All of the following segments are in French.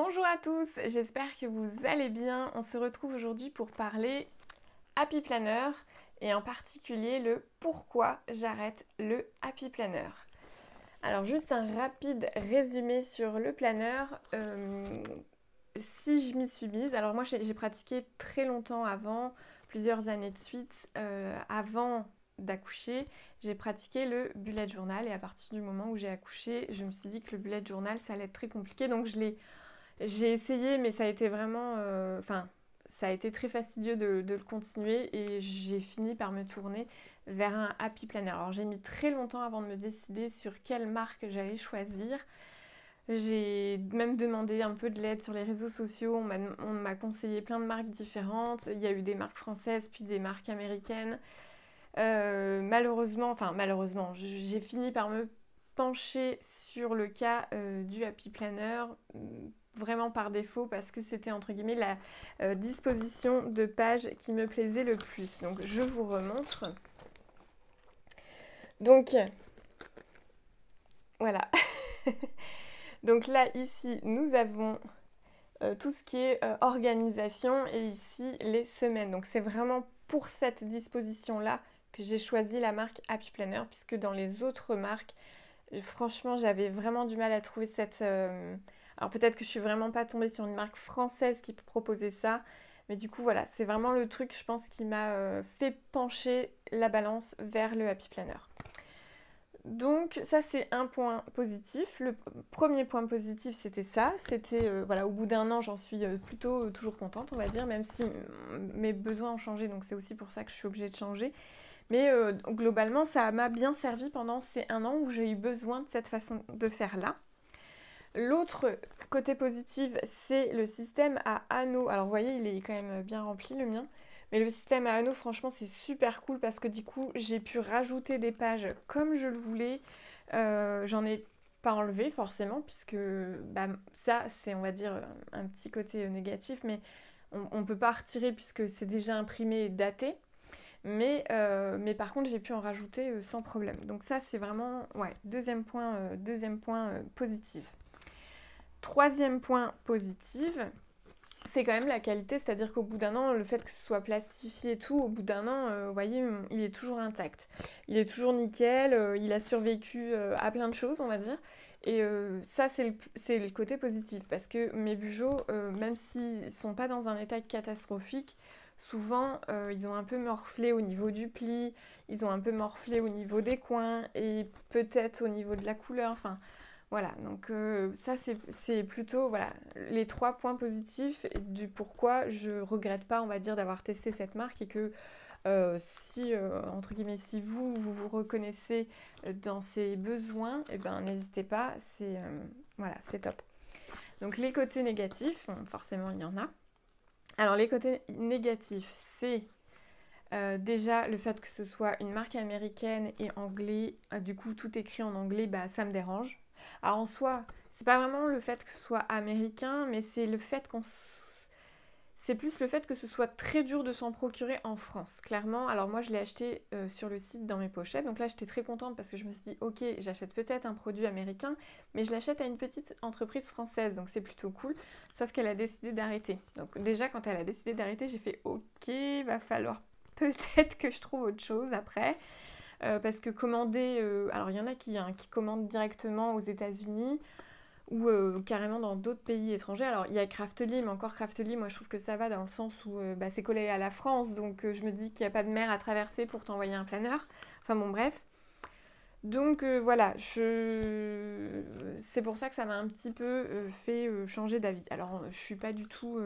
Bonjour à tous, j'espère que vous allez bien. On se retrouve aujourd'hui pour parler Happy Planner et en particulier le pourquoi j'arrête le Happy Planner. Alors juste un rapide résumé sur le planner. Si je m'y suis mise, alors moi j'ai pratiqué très longtemps avant, plusieurs années de suite, avant d'accoucher, j'ai pratiqué le bullet journal et à partir du moment où j'ai accouché, je me suis dit que le bullet journal ça allait être très compliqué, donc j'ai essayé, mais ça a été vraiment, ça a été très fastidieux de le continuer et j'ai fini par me tourner vers un Happy Planner. Alors j'ai mis très longtemps avant de me décider sur quelle marque j'allais choisir. J'ai même demandé un peu de l'aide sur les réseaux sociaux, on m'a conseillé plein de marques différentes, il y a eu des marques françaises puis des marques américaines. Malheureusement, j'ai fini par me pencher sur le cas du Happy Planner, vraiment par défaut parce que c'était entre guillemets la disposition de page qui me plaisait le plus. Donc je vous remontre. Donc voilà. Donc là ici nous avons tout ce qui est organisation et ici les semaines. Donc c'est vraiment pour cette disposition là que j'ai choisi la marque Happy Planner puisque dans les autres marques, franchement j'avais vraiment du mal à trouver cette... Alors peut-être que je suis vraiment pas tombée sur une marque française qui proposait ça, mais du coup voilà, c'est vraiment le truc je pense qui m'a fait pencher la balance vers le Happy Planner. Donc ça c'est un point positif. Le premier point positif c'était ça. C'était voilà, au bout d'un an j'en suis plutôt toujours contente on va dire, même si mes besoins ont changé, donc c'est aussi pour ça que je suis obligée de changer. Mais globalement ça m'a bien servi pendant ces un an où j'ai eu besoin de cette façon de faire là. L'autre côté positif c'est le système à anneaux. Alors vous voyez il est quand même bien rempli le mien. Mais le système à anneaux, franchement, c'est super cool parce que du coup, j'ai pu rajouter des pages comme je le voulais. J'en ai pas enlevé forcément, puisque bah, ça, c'est, on va dire, un petit côté négatif, mais on ne peut pas retirer puisque c'est déjà imprimé et daté. Mais par contre, j'ai pu en rajouter sans problème. Donc ça, c'est vraiment, ouais, deuxième point positif. Troisième point positif, c'est quand même la qualité, c'est-à-dire qu'au bout d'un an, le fait que ce soit plastifié et tout, au bout d'un an, vous voyez, il est toujours intact. Il est toujours nickel, il a survécu à plein de choses, on va dire. Et ça, c'est le côté positif, parce que mes bujots, même s'ils ne sont pas dans un état catastrophique, souvent, ils ont un peu morflé au niveau du pli, ils ont un peu morflé au niveau des coins, et peut-être au niveau de la couleur, enfin... Voilà, donc ça c'est plutôt voilà, les trois points positifs du pourquoi je regrette pas, on va dire, d'avoir testé cette marque et que si, entre guillemets, si vous reconnaissez dans ces besoins, eh ben, n'hésitez pas, voilà, c'est top. Donc les côtés négatifs, forcément il y en a. Alors les côtés négatifs, c'est déjà le fait que ce soit une marque américaine et anglais, du coup tout écrit en anglais, bah, ça me dérange. Alors en soi, c'est pas vraiment le fait que ce soit américain, mais c'est le fait c'est plus le fait que ce soit très dur de s'en procurer en France, clairement. Alors moi je l'ai acheté sur le site dans mes pochettes, donc là j'étais très contente parce que je me suis dit ok, j'achète peut-être un produit américain, mais je l'achète à une petite entreprise française, donc c'est plutôt cool, sauf qu'elle a décidé d'arrêter. Donc déjà quand elle a décidé d'arrêter, j'ai fait ok, va falloir peut-être que je trouve autre chose après. Parce que commander, alors il y en a qui commandent directement aux États-Unis ou carrément dans d'autres pays étrangers. Alors il y a Craftly, mais encore Craftly, moi je trouve que ça va dans le sens où bah, c'est collé à la France, donc je me dis qu'il n'y a pas de mer à traverser pour t'envoyer un planeur. Enfin bon, bref. Donc voilà, c'est pour ça que ça m'a un petit peu fait changer d'avis. Alors je suis pas du tout...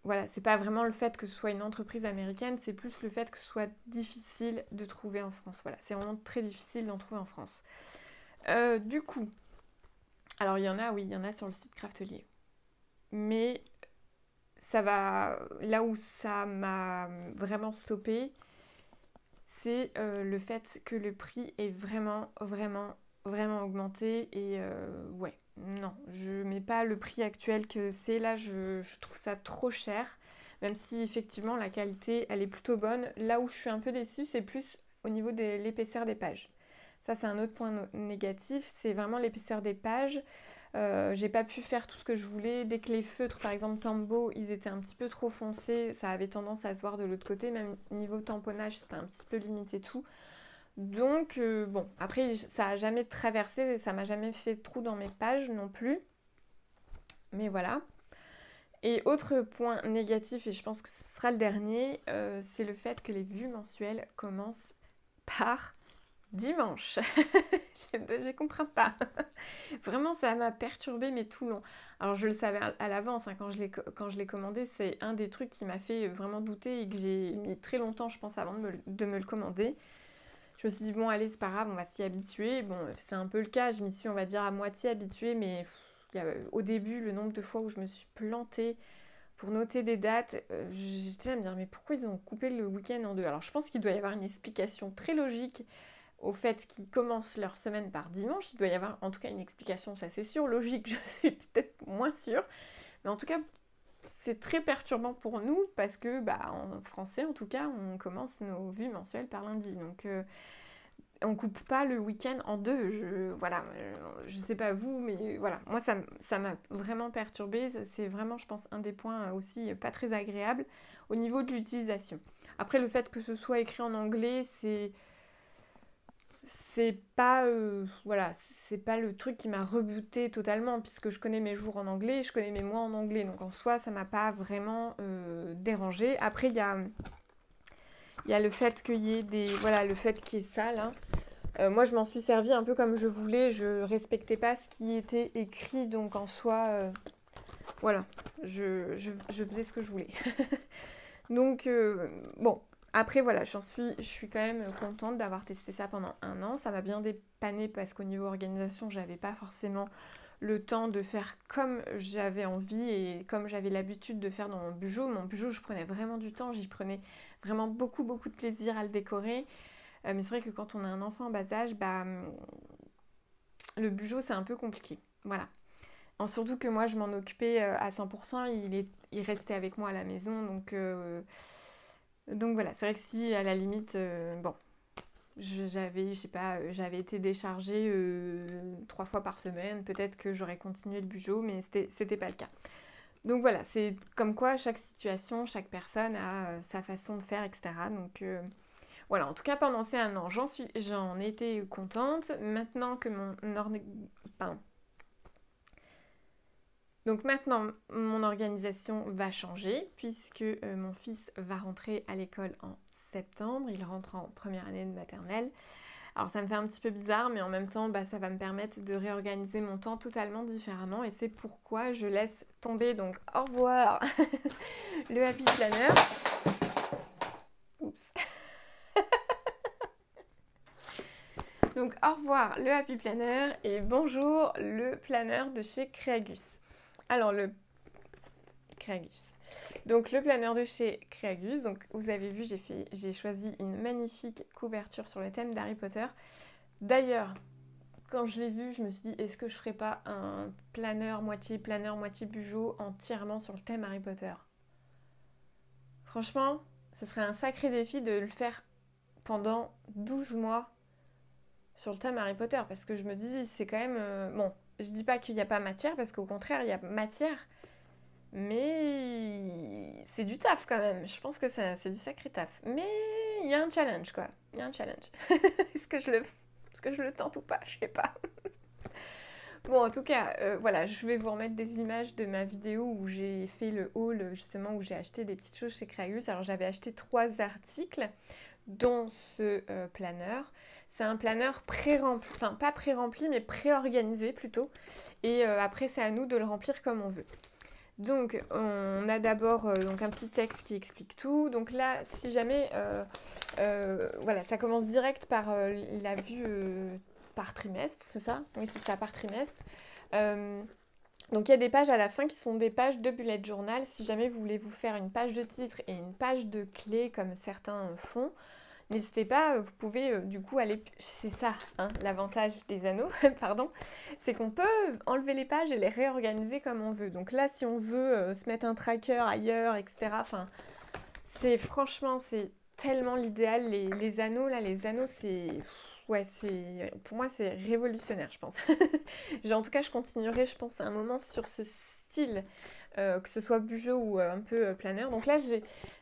Voilà, c'est pas vraiment le fait que ce soit une entreprise américaine, c'est plus le fait que ce soit difficile de trouver en France. Voilà, c'est vraiment très difficile d'en trouver en France. Du coup, alors il y en a, oui, il y en a sur le site Craftelier. Mais ça va, là où ça m'a vraiment stoppé, c'est le fait que le prix est vraiment augmenté. Et ouais, non, je mets pas le prix actuel que c'est. Là, je trouve ça trop cher. Même si effectivement la qualité, elle est plutôt bonne. Là où je suis un peu déçue, c'est plus au niveau de l'épaisseur des pages. Ça, c'est un autre point négatif. C'est vraiment l'épaisseur des pages. J'ai pas pu faire tout ce que je voulais. Dès que les feutres, par exemple Tombow, ils étaient un petit peu trop foncés, ça avait tendance à se voir de l'autre côté. Même niveau tamponnage, c'était un petit peu limité tout. Donc, bon, après, ça a jamais traversé, ça m'a jamais fait de trou dans mes pages non plus. Mais voilà. Et autre point négatif, et je pense que ce sera le dernier, c'est le fait que les vues mensuelles commencent par dimanche. Je comprends pas. Vraiment, ça m'a perturbée, mais tout long. Alors, je le savais à l'avance, hein, quand je l'ai commandé, c'est un des trucs qui m'a fait vraiment douter et que j'ai mis très longtemps, je pense, avant de me le commander. Je me suis dit, bon, allez, c'est pas grave, on va s'y habituer. Bon, c'est un peu le cas, je m'y suis, on va dire, à moitié habituée, mais au début, le nombre de fois où je me suis plantée pour noter des dates, j'étais là à me dire, mais pourquoi ils ont coupé le week-end en deux? Alors, je pense qu'il doit y avoir une explication très logique au fait qu'ils commencent leur semaine par dimanche. Il doit y avoir en tout cas une explication, ça c'est sûr. Logique, je suis peut-être moins sûre. Mais en tout cas, c'est très perturbant pour nous parce que, en français en tout cas, on commence nos vues mensuelles par lundi. Donc, on coupe pas le week-end en deux. Voilà, je sais pas vous, mais voilà. Moi, ça m'a vraiment perturbée. C'est vraiment, je pense, un des points aussi pas très agréables au niveau de l'utilisation. Après, le fait que ce soit écrit en anglais, c'est pas voilà, c'est pas le truc qui m'a rebuté totalement puisque je connais mes jours en anglais, je connais mes mois en anglais, donc en soi ça m'a pas vraiment dérangé. Après il y a le fait qu'il y ait le fait qu'il y ait ça là. Moi je m'en suis servi un peu comme je voulais, je respectais pas ce qui était écrit, donc en soi voilà, je faisais ce que je voulais. Donc bon. Après voilà, je suis quand même contente d'avoir testé ça pendant 1 an. Ça m'a bien dépanné parce qu'au niveau organisation, j'avais pas forcément le temps de faire comme j'avais envie et comme j'avais l'habitude de faire dans mon bugeot. Mon bugeot, je prenais vraiment du temps, j'y prenais vraiment beaucoup de plaisir à le décorer. Mais c'est vrai que quand on a un enfant en bas âge, le bugeot c'est un peu compliqué. Voilà. Surtout que moi je m'en occupais à 100%, il restait avec moi à la maison, donc voilà, c'est vrai que si à la limite, j'avais été déchargée 3 fois par semaine, peut-être que j'aurais continué le bugeot, mais c'était pas le cas. Donc voilà, c'est comme quoi chaque situation, chaque personne a sa façon de faire, etc. Donc voilà, en tout cas pendant ces 1 an, j'en étais contente. Maintenant que Donc maintenant, mon organisation va changer puisque mon fils va rentrer à l'école en septembre. Il rentre en première année de maternelle. Alors ça me fait un petit peu bizarre, mais en même temps, ça va me permettre de réorganiser mon temps totalement différemment. Et c'est pourquoi je laisse tomber. Donc au revoir le Happy Planner. Oups. Donc au revoir le Happy Planner et bonjour le planner de chez Creagus. Alors le Creagus. Donc le planeur de chez Creagus, donc vous avez vu, j'ai choisi une magnifique couverture sur le thème d'Harry Potter. D'ailleurs, quand je l'ai vu, je me suis dit, est-ce que je ferais pas un planeur, moitié bugeot, entièrement sur le thème Harry Potter? Franchement, ce serait un sacré défi de le faire pendant 12 mois sur le thème Harry Potter, parce que je me dis, c'est quand même... bon, je dis pas qu'il n'y a pas matière, parce qu'au contraire, il y a matière, mais c'est du taf quand même. Je pense que c'est du sacré taf. Mais il y a un challenge, quoi. Il y a un challenge. Est-ce que je le tente ou pas? Je sais pas. Bon, en tout cas, voilà, je vais vous remettre des images de ma vidéo où j'ai fait le haul, justement, où j'ai acheté des petites choses chez Creagus. Alors, j'avais acheté 3 articles, dont ce planeur. C'est un planeur pré-rempli, enfin pas pré-rempli, mais pré-organisé plutôt. Et après, c'est à nous de le remplir comme on veut. Donc, on a d'abord donc un petit texte qui explique tout. Donc là, si jamais, voilà, ça commence direct par la vue par trimestre, c'est ça? Oui, c'est ça, par trimestre. Donc il y a des pages à la fin qui sont des pages de bullet journal. Si jamais vous voulez vous faire une page de titre et une page de clés comme certains font, n'hésitez pas, vous pouvez du coup aller... C'est ça, hein, l'avantage des anneaux, pardon, c'est qu'on peut enlever les pages et les réorganiser comme on veut. Donc là, si on veut se mettre un tracker ailleurs, etc., enfin, franchement, c'est tellement l'idéal. Les anneaux, là, c'est... ouais, pour moi c'est révolutionnaire, je pense. En tout cas, je continuerai, je pense, un moment sur ce style, que ce soit bugeot ou un peu planeur. Donc là,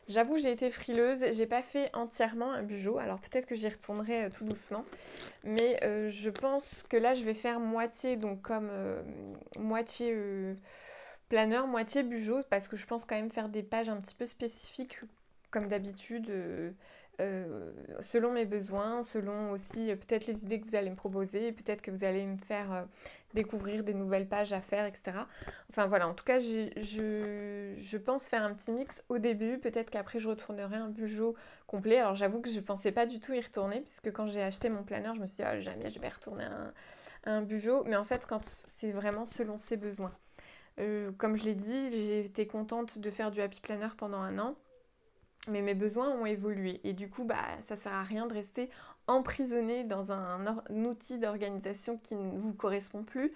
j'avoue, j'ai été frileuse, j'ai pas fait entièrement un bugeot, alors peut-être que j'y retournerai tout doucement, mais je pense que là, je vais faire moitié, donc comme moitié planeur, moitié bugeot, parce que je pense quand même faire des pages un petit peu spécifiques, comme d'habitude, selon mes besoins, selon aussi peut-être les idées que vous allez me proposer, peut-être que vous allez me faire découvrir des nouvelles pages à faire, etc. Enfin voilà, en tout cas, je pense faire un petit mix au début, peut-être qu'après je retournerai un bugeot complet. Alors j'avoue que je pensais pas du tout y retourner, puisque quand j'ai acheté mon planeur, je me suis dit, ah, jamais je vais retourner un bugeot, mais en fait, quand c'est vraiment selon ses besoins. Comme je l'ai dit, j'ai été contente de faire du Happy Planner pendant 1 an, mais mes besoins ont évolué. Et du coup, bah, ça sert à rien de rester emprisonné dans un outil d'organisation qui ne vous correspond plus.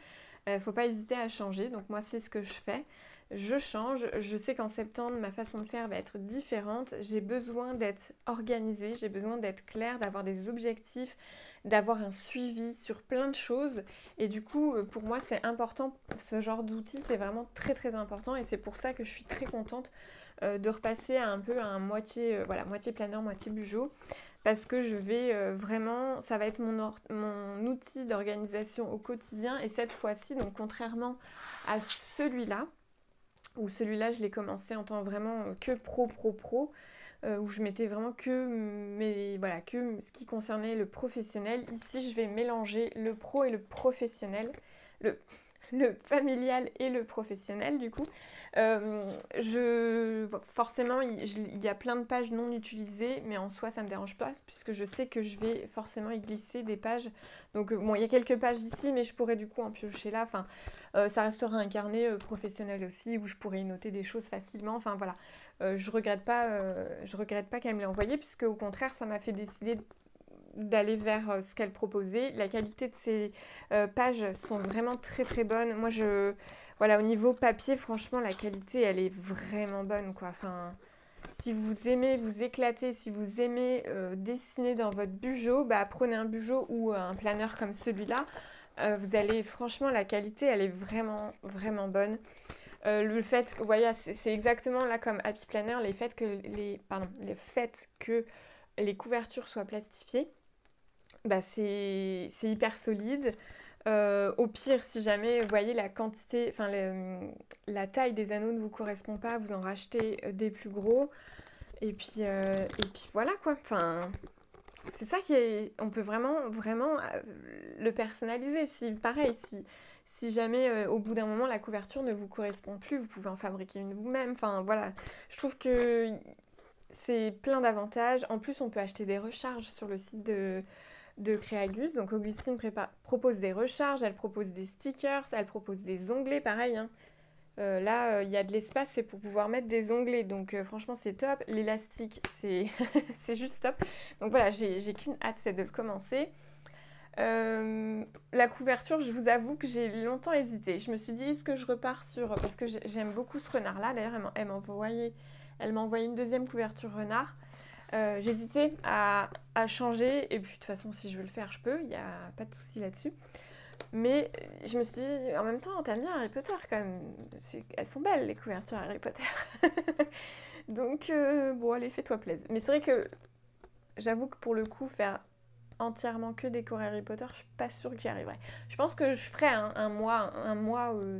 Faut pas hésiter à changer. Donc moi, c'est ce que je fais. Je change. Je sais qu'en septembre, ma façon de faire va être différente. J'ai besoin d'être organisée, j'ai besoin d'être claire, d'avoir des objectifs, d'avoir un suivi sur plein de choses. Et du coup, pour moi, c'est important. Ce genre d'outil, c'est vraiment très très important. Et c'est pour ça que je suis très contente de repasser à un peu à un moitié, voilà, moitié planeur, moitié bugeot. Parce que je vais vraiment, ça va être mon outil d'organisation au quotidien. Et cette fois-ci, donc contrairement à celui-là, où celui-là, je l'ai commencé en tant vraiment que pro, où je mettais vraiment voilà, que ce qui concernait le professionnel. Ici, je vais mélanger le pro et le professionnel, le, le familial et le professionnel du coup. Forcément, il y a plein de pages non utilisées, mais en soi, ça ne me dérange pas, puisque je sais que je vais forcément y glisser des pages. Donc bon, il y a quelques pages ici, mais je pourrais du coup en piocher là. Enfin, ça restera un carnet professionnel aussi, où je pourrais y noter des choses facilement. Enfin voilà. Je regrette pas qu'elle me l'ait envoyé, puisque au contraire, ça m'a fait décider d'aller vers ce qu'elle proposait. La qualité de ces pages sont vraiment très très bonnes. Moi, voilà, au niveau papier, franchement, la qualité, elle est vraiment bonne, quoi. Enfin, si vous aimez vous éclater, si vous aimez dessiner dans votre bugeot, bah, prenez un bugeot ou un planeur comme celui-là. Vous allez, franchement, la qualité, elle est vraiment vraiment bonne. Le fait, vous voyez, c'est exactement là comme Happy Planner, le fait que les couvertures soient plastifiées, bah c'est hyper solide. Au pire, si jamais vous voyez la quantité, enfin la taille des anneaux ne vous correspond pas, vous en rachetez des plus gros. Et puis voilà quoi. Enfin, c'est ça qui est. On peut vraiment, vraiment le personnaliser. Pareil, si jamais au bout d'un moment la couverture ne vous correspond plus, vous pouvez en fabriquer une vous-même. Enfin voilà. Je trouve que c'est plein d'avantages. En plus, on peut acheter des recharges sur le site de Creagus. Donc Augustine propose des recharges, elle propose des stickers, elle propose des onglets, pareil. Hein. Là, il y a de l'espace, c'est pour pouvoir mettre des onglets. Donc franchement, c'est top. L'élastique, c'est c'est juste top. Donc voilà, j'ai qu'une hâte, c'est de le commencer. La couverture, je vous avoue que j'ai longtemps hésité. Je me suis dit, est-ce que je repars sur... Parce que j'aime beaucoup ce renard-là. D'ailleurs, elle m'a envoyé une deuxième couverture renard. J'hésitais à changer. Et puis, de toute façon, si je veux le faire, je peux. Il n'y a pas de souci là-dessus. Mais je me suis dit, en même temps, t'aimes bien Harry Potter quand même. Elles sont belles, les couvertures Harry Potter. Donc, bon, allez, fais-toi plaisir. Mais c'est vrai que j'avoue que pour le coup, faire entièrement que décorer Harry Potter, je suis pas sûre que j'y arriverai. Je pense que je ferai un mois,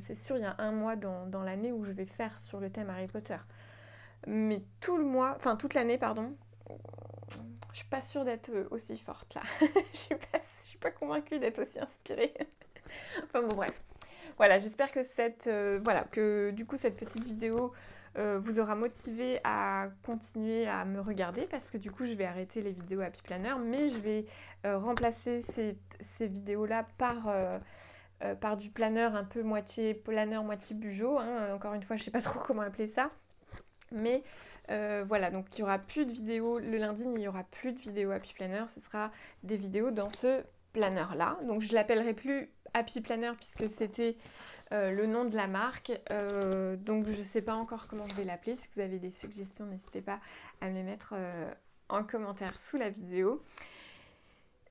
c'est sûr, il y a un mois dans l'année où je vais faire sur le thème Harry Potter. Mais tout le mois, enfin toute l'année, pardon, je suis pas sûre d'être aussi forte là. Je suis pas convaincue d'être aussi inspirée. Enfin bon, bref. Voilà, j'espère que que du coup cette petite vidéo vous aura motivé à continuer à me regarder, parce que du coup je vais arrêter les vidéos Happy Planner, mais je vais remplacer ces vidéos-là par du planeur un peu moitié planeur, moitié bugeot. Hein. Encore une fois, je sais pas trop comment appeler ça. Mais voilà, donc il n'y aura plus de vidéos le lundi, il n'y aura plus de vidéos Happy Planner, ce sera des vidéos dans ce planeur-là. Donc je ne l'appellerai plus Happy Planner puisque c'était le nom de la marque. Donc je ne sais pas encore comment je vais l'appeler. Si vous avez des suggestions, n'hésitez pas à me les mettre en commentaire sous la vidéo.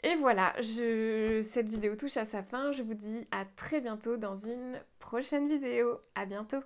Et voilà, cette vidéo touche à sa fin. Je vous dis à très bientôt dans une prochaine vidéo. À bientôt!